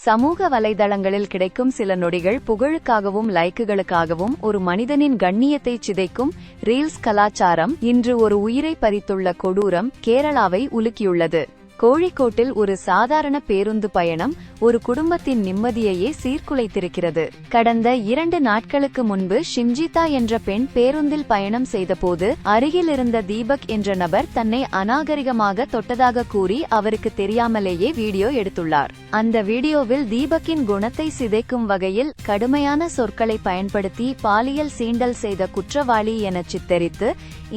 சமூக வலைதளங்களில் கிடைக்கும் சில நொடிகள் புகழுக்காகவும் லைக்குகளுக்காகவும் ஒரு மனிதனின் கண்ணியத்தை சிதைக்கும் ரீல்ஸ் கலாச்சாரம் இன்று ஒரு உயிரை பறித்துள்ள கொடூரம் கேரளாவை உலுக்கியுள்ளது. கோழிக்கோட்டில் ஒரு சாதாரண பேருந்து பயணம் ஒரு குடும்பத்தின் நிம்மதியையே சீர்குலைத்திருக்கிறது. கடந்த 2 நாட்களுக்கு முன்பு ஷிம்ஜிதா என்ற பெண் பேருந்தில் பயணம் செய்தபோது அருகில் இருந்த தீபக் என்ற நபர் தன்னை அநாகரிகமாக தொட்டதாக கூறி அவருக்கு தெரியாமலேயே வீடியோ எடுத்துள்ளார். அந்த வீடியோவில் தீபக்கின் குணத்தை சிதைக்கும் வகையில் கடுமையான சொற்களை பயன்படுத்தி பாலியல் சீண்டல் செய்த குற்றவாளி என சித்தரித்து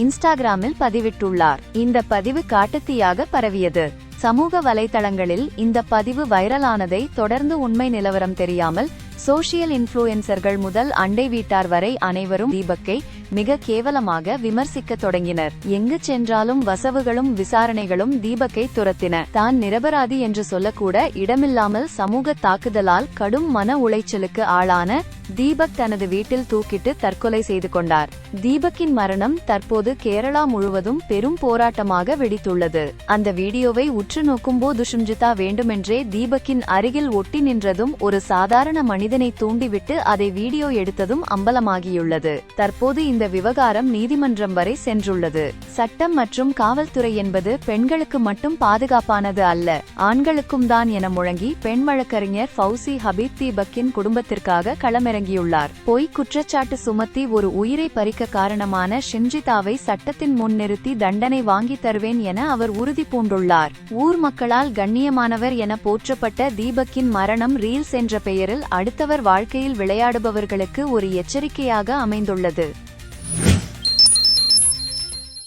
இன்ஸ்டாகிராமில் பதிவிட்டுள்ளார். இந்த பதிவு காட்டுத்தீயாக பரவியது. சமூக வலைதளங்களில் இந்த பதிவு வைரலானதை தொடர்ந்து உண்மை நிலவரம் தெரியாமல் சோஷியல் இன்ஃப்ளூயன்சர்கள் முதல் அண்டை வீட்டார் வரை அனைவரும் தீபக்கை மிக கேவலமாக விமர்சிக்க தொடங்கினர். எங்கு சென்றாலும் வசவுகளும் விசாரணைகளும் தீபக்கை துரத்தின. தான் நிரபராதி என்று சொல்லக்கூட இடமில்லாமல் சமூக தாக்குதலால் கடும் மன உளைச்சலுக்கு ஆளான தீபக் தனது வீட்டில் தூக்கிட்டு தற்கொலை செய்து கொண்டார். தீபக்கின் மரணம் தற்போது கேரளா முழுவதும் பெரும் போராட்டமாக வெடித்துள்ளது. அந்த வீடியோவை உற்று நோக்கும்போது ஷிம்ஜிதா வேண்டுமென்றே தீபக்கின் அருகில் ஒட்டி நின்றதும் ஒரு சாதாரண மனிதனை தூண்டிவிட்டு அதை வீடியோ எடுத்ததும் அம்பலமாகியுள்ளது. தற்போது இந்த விவகாரம் நீதிமன்றம் வரை சென்றுள்ளது. சட்டம் மற்றும் காவல்துறை என்பது பெண்களுக்கு மட்டும் பாதுகாப்பானது அல்ல, ஆண்களுக்கும் தான் என முழங்கி பெண் வழக்கறிஞர் ஃபவுசி ஹபீப் தீபக்கின் குடும்பத்திற்காக களமிறங்கியுள்ளார். பொய் குற்றச்சாட்டு சுமத்தி ஒரு உயிரை பறிக்க காரணமான ஷிம்ஜிதாவை சட்டத்தின் முன் நிறுத்தி தண்டனை வாங்கி தருவேன் என அவர் உறுதி பூண்டுள்ளார். ஊர் மக்களால் கண்ணியமானவர் என போற்றப்பட்ட தீபக்கின் மரணம் ரீல்ஸ் என்ற பெயரில் அடுத்தவர் வாழ்க்கையில் விளையாடுபவர்களுக்கு ஒரு எச்சரிக்கையாக அமைந்துள்ளது.